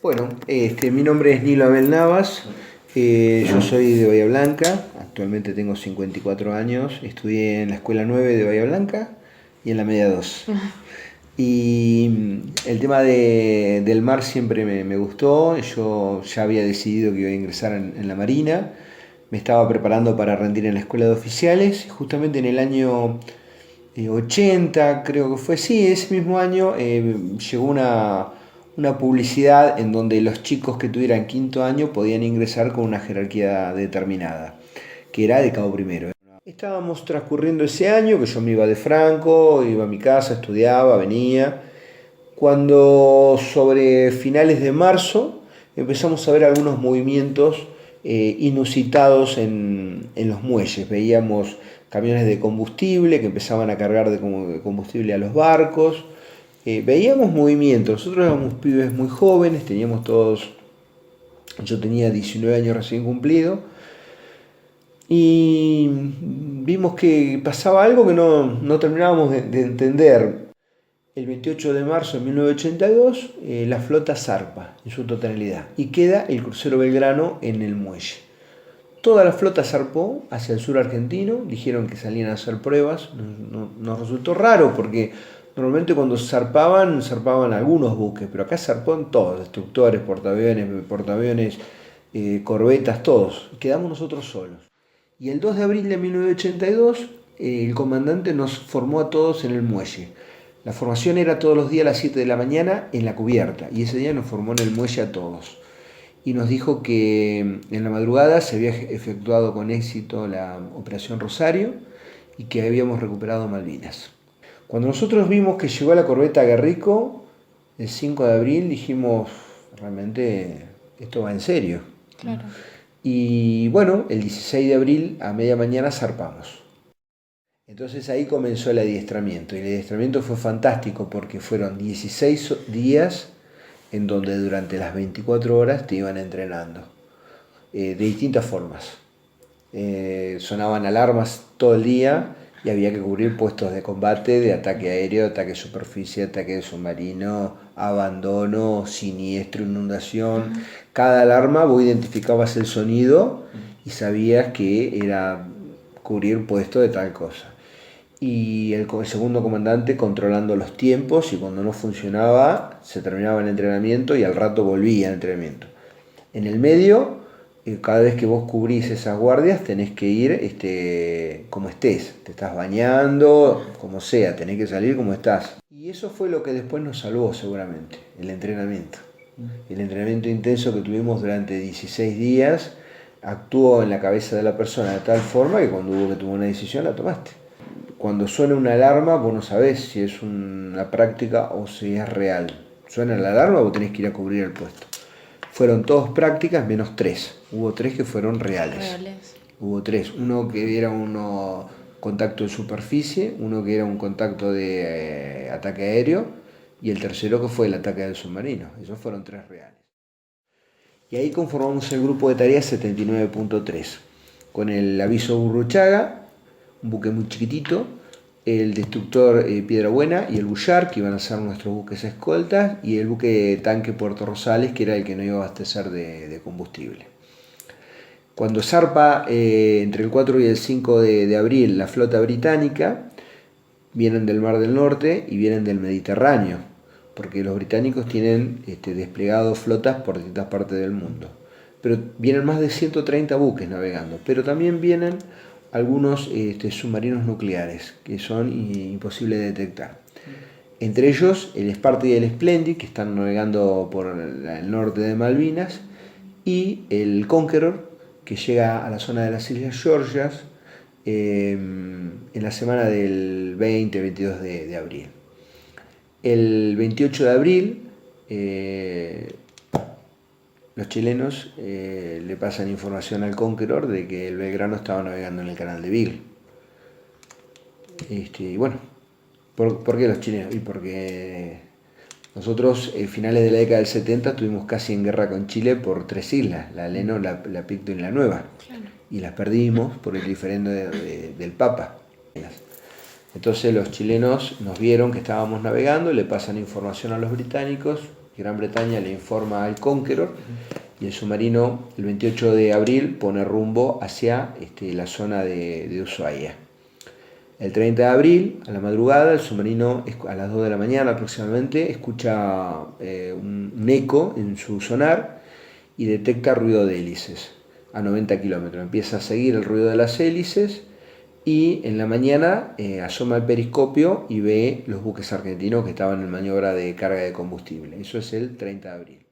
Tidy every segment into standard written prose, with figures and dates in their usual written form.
Bueno, mi nombre es Nilo Abel Navas, yo soy de Bahía Blanca, actualmente tengo 54 años, estudié en la Escuela 9 de Bahía Blanca y en la Media 2. Y el tema del mar siempre me gustó, yo ya había decidido que iba a ingresar en la Marina, me estaba preparando para rendir en la Escuela de Oficiales, y justamente en el año 80, creo que fue, sí, ese mismo año llegó una publicidad en donde los chicos que tuvieran quinto año podían ingresar con una jerarquía determinada, que era de cabo primero. Estábamos transcurriendo ese año, que yo me iba de Franco, iba a mi casa, estudiaba, venía, cuando sobre finales de marzo empezamos a ver algunos movimientos inusitados en los muelles. Veíamos camiones de combustible que empezaban a cargar de combustible a los barcos. Veíamos movimientos. Nosotros éramos pibes muy jóvenes, teníamos todos, yo tenía 19 años recién cumplido, y vimos que pasaba algo que no terminábamos de entender. El 28 de marzo de 1982, la flota zarpa en su totalidad y queda el crucero Belgrano en el muelle. Toda la flota zarpó hacia el sur argentino, dijeron que salían a hacer pruebas. Nos resultó raro porque normalmente cuando zarpaban algunos buques, pero acá zarparon todos, destructores, portaaviones, corbetas, todos. Quedamos nosotros solos. Y el 2 de abril de 1982, el comandante nos formó a todos en el muelle. La formación era todos los días a las 7 de la mañana en la cubierta, y ese día nos formó en el muelle a todos. Y nos dijo que en la madrugada se había efectuado con éxito la Operación Rosario y que habíamos recuperado Malvinas. Cuando nosotros vimos que llegó la corbeta Guerrico, el 5 de abril, dijimos, realmente esto va en serio. Claro. Y bueno, el 16 de abril a media mañana zarpamos. Entonces ahí comenzó el adiestramiento, y el adiestramiento fue fantástico porque fueron 16 días en donde durante las 24 horas te iban entrenando, de distintas formas. Sonaban alarmas todo el día y había que cubrir puestos de combate, de ataque aéreo, ataque de superficie, ataque de submarino, abandono, siniestro, inundación. Cada alarma vos identificabas el sonido y sabías que era cubrir puesto de tal cosa. Y el segundo comandante controlando los tiempos, y cuando no funcionaba se terminaba el entrenamiento y al rato volvía el entrenamiento. En el medio, cada vez que vos cubrís esas guardias tenés que ir como estés, te estás bañando, como sea, tenés que salir como estás. Y eso fue lo que después nos salvó seguramente, el entrenamiento. El entrenamiento intenso que tuvimos durante 16 días actuó en la cabeza de la persona de tal forma que cuando hubo que tomar una decisión la tomaste. Cuando suena una alarma, vos no sabés si es una práctica o si es real. Suena la alarma, vos tenés que ir a cubrir el puesto. Fueron todas prácticas menos 3. Hubo 3 que fueron reales. Hubo 3. Uno que era un contacto de superficie, uno que era un contacto de ataque aéreo, y el tercero que fue el ataque del submarino. Esos fueron 3 reales. Y ahí conformamos el grupo de tareas 79.3, con el aviso Burruchaga, un buque muy chiquitito, el destructor Piedra Buena y el Bullar, que iban a ser nuestros buques escoltas, y el buque tanque Puerto Rosales, que era el que nos iba a abastecer de combustible. Cuando zarpa entre el 4 y el 5 de abril la flota británica, vienen del Mar del Norte y vienen del Mediterráneo, porque los británicos tienen desplegado flotas por distintas partes del mundo. Pero vienen más de 130 buques navegando, pero también vienen algunos submarinos nucleares que son imposibles de detectar. Entre ellos el Sparta y el Splendid, que están navegando por el norte de Malvinas, y el Conqueror, que llega a la zona de las Islas Georgias en la semana del 20-22 de abril. El 28 de abril los chilenos le pasan información al Conqueror de que el Belgrano estaba navegando en el canal de Beagle. Y bueno, ¿por qué los chilenos? Y porque nosotros, finales de la década del 70, estuvimos casi en guerra con Chile por 3 islas, la Leno, la Picto y la Nueva. Claro. Y las perdimos por el diferendo del Papa. Entonces los chilenos nos vieron que estábamos navegando, le pasan información a los británicos Gran Bretaña le informa al Conqueror y el submarino el 28 de abril pone rumbo hacia la zona de Ushuaia. El 30 de abril, a la madrugada, el submarino, a las 2 de la mañana aproximadamente, escucha un eco en su sonar y detecta ruido de hélices a 90 kilómetros. Empieza a seguir el ruido de las hélices y en la mañana asoma el periscopio y ve los buques argentinos que estaban en maniobra de carga de combustible. Eso es el 30 de abril.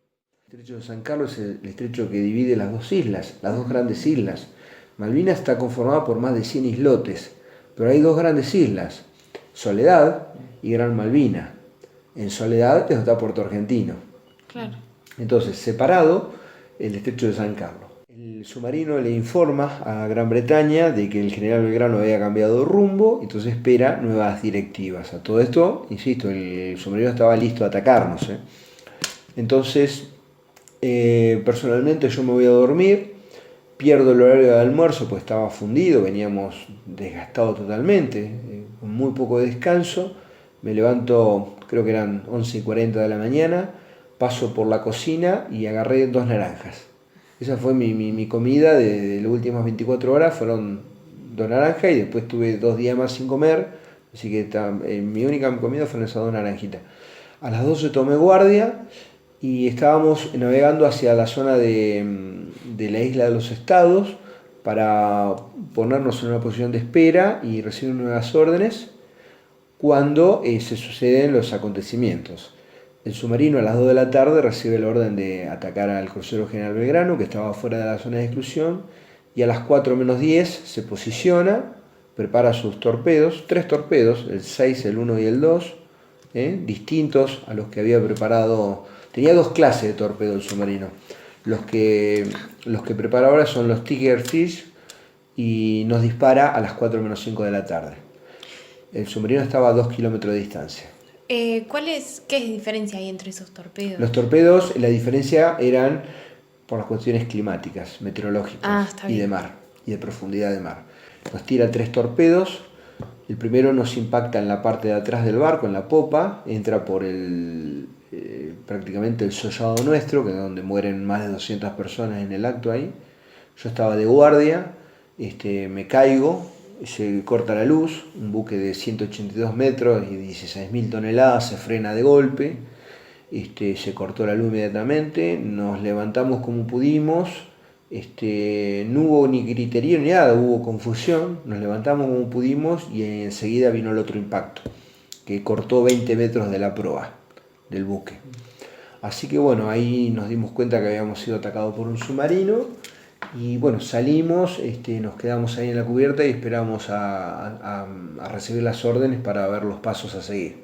El estrecho de San Carlos es el estrecho que divide las dos islas, las dos grandes islas. Malvinas está conformada por más de 100 islotes, pero hay dos grandes islas, Soledad y Gran Malvina. En Soledad está Puerto Argentino. Claro. Entonces, separado, el estrecho de San Carlos. El submarino le informa a Gran Bretaña de que el general Belgrano había cambiado de rumbo, entonces espera nuevas directivas. A todo esto, insisto, el submarino estaba listo a atacarnos. Entonces, personalmente yo me voy a dormir, pierdo el horario de almuerzo, pues estaba fundido, veníamos desgastados totalmente, con muy poco descanso. Me levanto, creo que eran 11:40 de la mañana, paso por la cocina y agarré 2 naranjas. Esa fue mi comida de las últimas 24 horas, fueron 2 naranjas y después tuve 2 días más sin comer, así que mi única comida fueron esas 2 naranjitas. A las 12 tomé guardia y estábamos navegando hacia la zona de la isla de los Estados para ponernos en una posición de espera y recibir nuevas órdenes cuando se suceden los acontecimientos. El submarino a las 2 de la tarde recibe la orden de atacar al crucero General Belgrano, que estaba fuera de la zona de exclusión, y a las 4 menos 10 se posiciona, prepara sus torpedos, 3 torpedos, el 6, el 1 y el 2, distintos a los que había preparado. Tenía 2 clases de torpedos el submarino. Los que prepara ahora son los Tigerfish y nos dispara a las 4 menos 5 de la tarde. El submarino estaba a 2 kilómetros de distancia. ¿Qué diferencia hay entre esos torpedos? Los torpedos, la diferencia eran por las cuestiones climáticas, meteorológicas y de mar, y de profundidad de mar. Nos tira 3 torpedos. El primero nos impacta en la parte de atrás del barco, en la popa, entra por prácticamente el sollado nuestro, que es donde mueren más de 200 personas en el acto ahí. Yo estaba de guardia, me caigo, se corta la luz, un buque de 182 metros y 16.000 toneladas se frena de golpe, se cortó la luz inmediatamente, nos levantamos como pudimos, no hubo ni griterío ni nada, hubo confusión, nos levantamos como pudimos y enseguida vino el otro impacto, que cortó 20 metros de la proa del buque. Así que bueno, ahí nos dimos cuenta que habíamos sido atacados por un submarino y bueno, salimos, nos quedamos ahí en la cubierta y esperamos a recibir las órdenes para ver los pasos a seguir.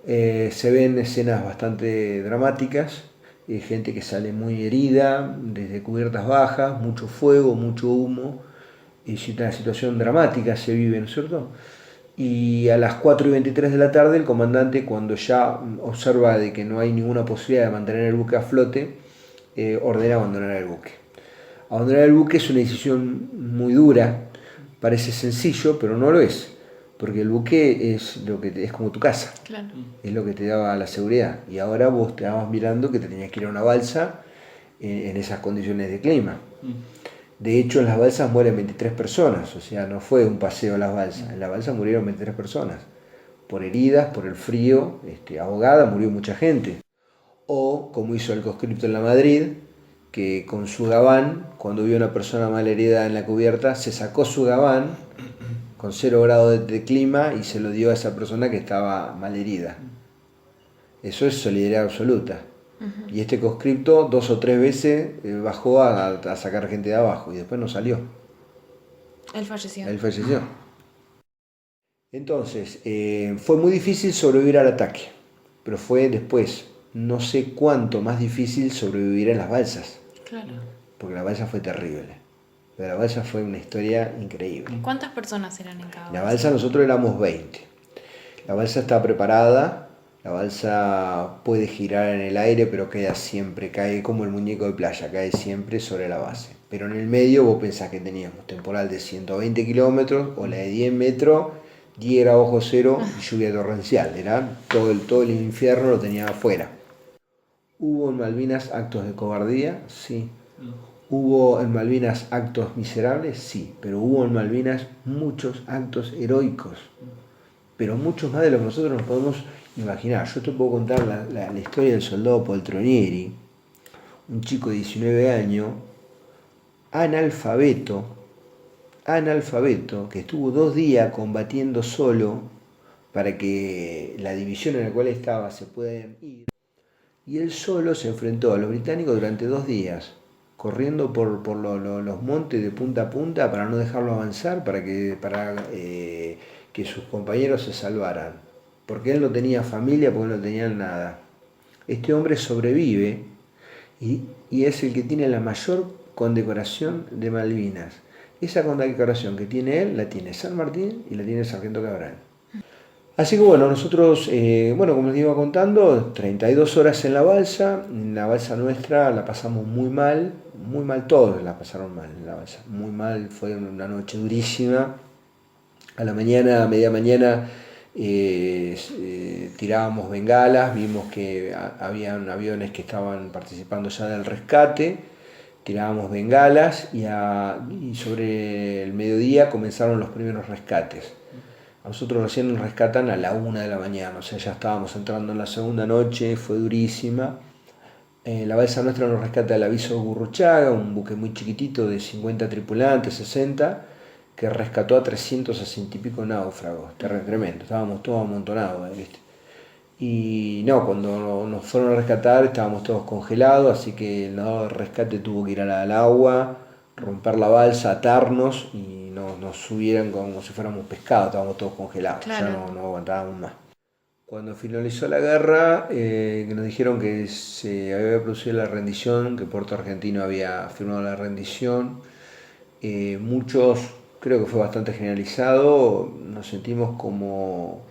Se ven escenas bastante dramáticas, gente que sale muy herida, desde cubiertas bajas, mucho fuego, mucho humo, y una situación dramática se vive, ¿no es cierto? Y a las 4:23 de la tarde el comandante, cuando ya observa de que no hay ninguna posibilidad de mantener el buque a flote, ordena abandonar el buque. Abandonar el buque es una decisión muy dura, parece sencillo, pero no lo es, porque el buque es como tu casa, claro. Es lo que te daba la seguridad. Y ahora vos te estabas mirando que te tenías que ir a una balsa en esas condiciones de clima. De hecho, en las balsas mueren 23 personas, o sea, no fue un paseo en las balsas. En la balsa murieron 23 personas, por heridas, por el frío, ahogada, murió mucha gente. O, como hizo el conscripto en la Madrid, que con su gabán, cuando vio una persona mal herida en la cubierta, se sacó su gabán con 0 grados de clima y se lo dio a esa persona que estaba mal herida. Eso es solidaridad absoluta. Uh-huh. Y este conscripto 2 o 3 veces bajó a sacar gente de abajo y después no salió. Él falleció. Entonces, fue muy difícil sobrevivir al ataque, pero fue después, no sé cuánto más difícil sobrevivir en las balsas. Claro. Porque la balsa fue terrible. Pero la balsa fue una historia increíble. ¿Cuántas personas eran en cada balsa? La balsa nosotros éramos 20. La balsa está preparada. La balsa puede girar en el aire, pero cae como el muñeco de playa, cae siempre sobre la base. Pero en el medio vos pensás que teníamos temporal de 120 kilómetros o la de 10 metros, 10 grados bajo cero y lluvia torrencial. Era todo el infierno lo tenía afuera. ¿Hubo en Malvinas actos de cobardía? Sí. ¿Hubo en Malvinas actos miserables? Sí, pero hubo en Malvinas muchos actos heroicos, pero muchos más de lo que nosotros nos podemos imaginar. Yo te puedo contar la historia del soldado Poltronieri, un chico de 19 años, analfabeto, que estuvo 2 días combatiendo solo para que la división en la cual estaba se pueda ir. Y él solo se enfrentó a los británicos durante 2 días, corriendo por los montes de punta a punta para no dejarlo avanzar, para que sus compañeros se salvaran. Porque él no tenía familia, porque no tenía nada. Este hombre sobrevive y es el que tiene la mayor condecoración de Malvinas. Esa condecoración que tiene él, la tiene San Martín y la tiene el Sargento Cabral. Así que bueno, nosotros, como les iba contando, 32 horas en la balsa nuestra la pasamos muy mal todos la pasaron mal en la balsa, muy mal, fue una noche durísima. A la mañana, a media mañana, tirábamos bengalas, vimos que habían aviones que estaban participando ya del rescate, tirábamos bengalas y sobre el mediodía comenzaron los primeros rescates. A nosotros recién nos rescatan a la 1 de la mañana, o sea, ya estábamos entrando en la segunda noche, fue durísima. La balsa nuestra nos rescata el Aviso de Gurruchaga, un buque muy chiquitito de 50 tripulantes, 60, que rescató a 360 y pico náufragos, tremendo, estábamos todos amontonados, ¿viste? Y no, cuando nos fueron a rescatar estábamos todos congelados, así que el nadador de rescate tuvo que ir al agua, romper la balsa, atarnos y nos subieran como si fuéramos pescados, estábamos todos congelados, Claro. ya no aguantábamos más. Cuando finalizó la guerra, que nos dijeron que se había producido la rendición, que Puerto Argentino había firmado la rendición, muchos, creo que fue bastante generalizado, nos sentimos como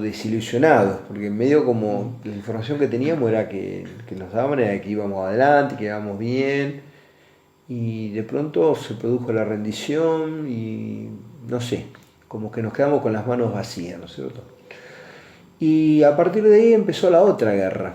desilusionados, porque en medio como la información que teníamos era que nos daban era que íbamos adelante, que íbamos bien, y de pronto se produjo la rendición y no sé, como que nos quedamos con las manos vacías, ¿no es cierto? Y a partir de ahí empezó la otra guerra,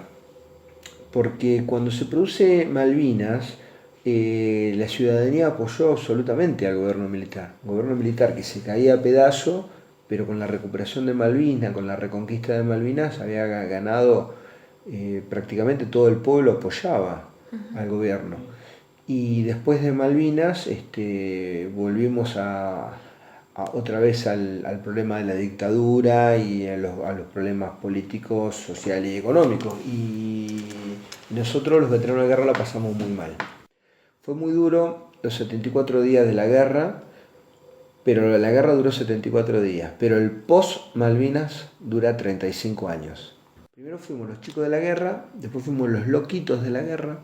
porque cuando se produce Malvinas, la ciudadanía apoyó absolutamente al gobierno militar. Un gobierno militar que se caía a pedazos, pero con la recuperación de Malvinas, con la reconquista de Malvinas, había ganado, prácticamente todo el pueblo apoyaba al gobierno. Y después de Malvinas volvimos otra vez al problema de la dictadura y a los problemas políticos, sociales y económicos. Y nosotros los veteranos de guerra la pasamos muy mal. Fue muy duro los 74 días de la guerra, pero la guerra duró 74 días, pero el post-Malvinas dura 35 años. Primero fuimos los chicos de la guerra, después fuimos los loquitos de la guerra,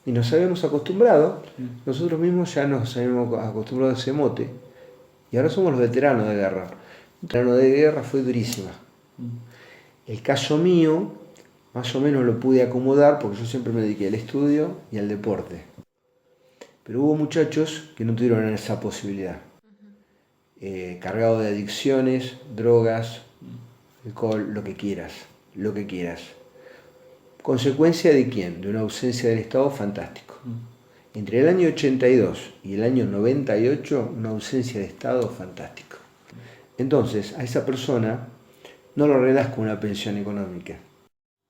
y nos habíamos acostumbrado, nosotros mismos ya nos habíamos acostumbrado a ese mote, y ahora somos los veteranos de guerra. El veterano de guerra fue durísima. El caso mío, más o menos lo pude acomodar, porque yo siempre me dediqué al estudio y al deporte. Pero hubo muchachos que no tuvieron esa posibilidad. Cargados de adicciones, drogas, alcohol, lo que quieras. ¿Consecuencia de quién? De una ausencia del Estado fantástico. Entre el año 82 y el año 98, una ausencia de Estado fantástico. Entonces, a esa persona no lo arreglas con una pensión económica.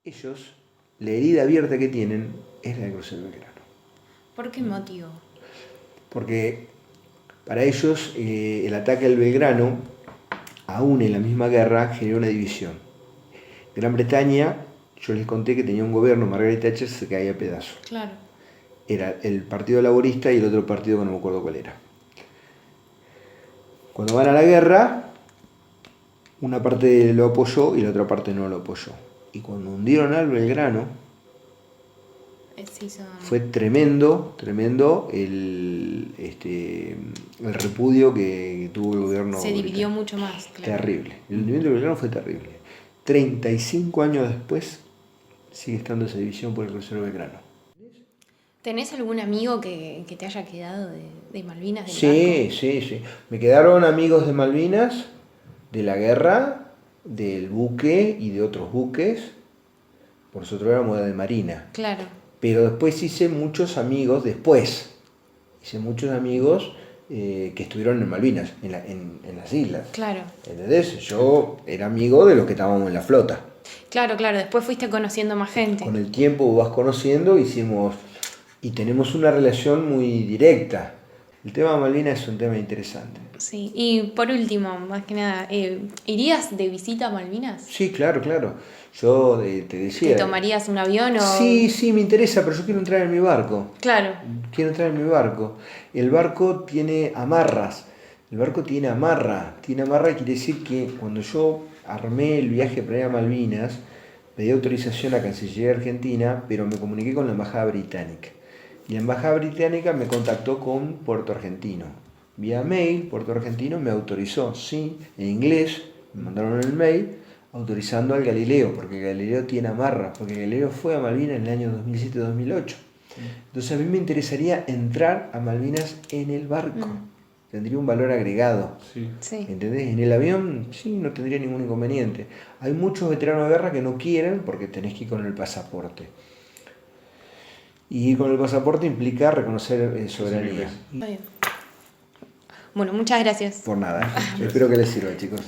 Ellos, la herida abierta que tienen es la de Crucero Belgrano. ¿Por qué motivo? Porque para ellos el ataque al Belgrano, aún en la misma guerra, generó una división. Gran Bretaña, yo les conté que tenía un gobierno, Margaret Thatcher se caía a pedazos. Claro. Era el Partido Laborista y el otro partido que no me acuerdo cuál era. Cuando van a la guerra, una parte lo apoyó y la otra parte no lo apoyó. Y cuando hundieron al Belgrano, fue tremendo el repudio que tuvo el gobierno. Se dividió mucho más. Claro. Terrible. El hundimiento del Belgrano fue terrible. 35 años después sigue estando esa división por el crucero Belgrano. ¿Tenés algún amigo que te haya quedado de Malvinas? Sí. Me quedaron amigos de Malvinas, de la guerra, del buque y de otros buques. nosotros éramos de Marina. Claro, Pero después hice muchos amigos después. Hice muchos amigos que estuvieron en Malvinas, en las islas. claro. ¿Entendés? Yo era amigo de los que estábamos en la flota. Claro, claro. Después fuiste conociendo más gente. Con el tiempo vas conociendo, y tenemos una relación muy directa. El tema de Malvinas es un tema interesante. Sí. Y por último, más que nada, ¿irías de visita a Malvinas? Sí, claro, claro. Yo te decía... ¿Te tomarías un avión o...? Sí, sí, me interesa, pero yo quiero entrar en mi barco. Claro, Quiero entrar en mi barco. El barco tiene amarras. El barco tiene amarra. Tiene amarra quiere decir que cuando yo armé el viaje para ir a Malvinas, pedí autorización a Cancillería Argentina, pero me comuniqué con la Embajada Británica. Y la Embajada Británica me contactó con Puerto Argentino. Vía mail, Puerto Argentino me autorizó, sí, en inglés, me mandaron el mail, autorizando al Galileo, porque Galileo tiene amarra, porque Galileo fue a Malvinas en el año 2007-2008. Entonces a mí me interesaría entrar a Malvinas en el barco. Tendría un valor agregado. Sí. sí. ¿Entendés? En el avión sí, no tendría ningún inconveniente. Hay muchos veteranos de guerra que no quieren porque tenés que ir con el pasaporte. Y con el pasaporte implica reconocer soberanía. Está bien. Bueno, muchas gracias. Por nada. Espero que les sirva, chicos.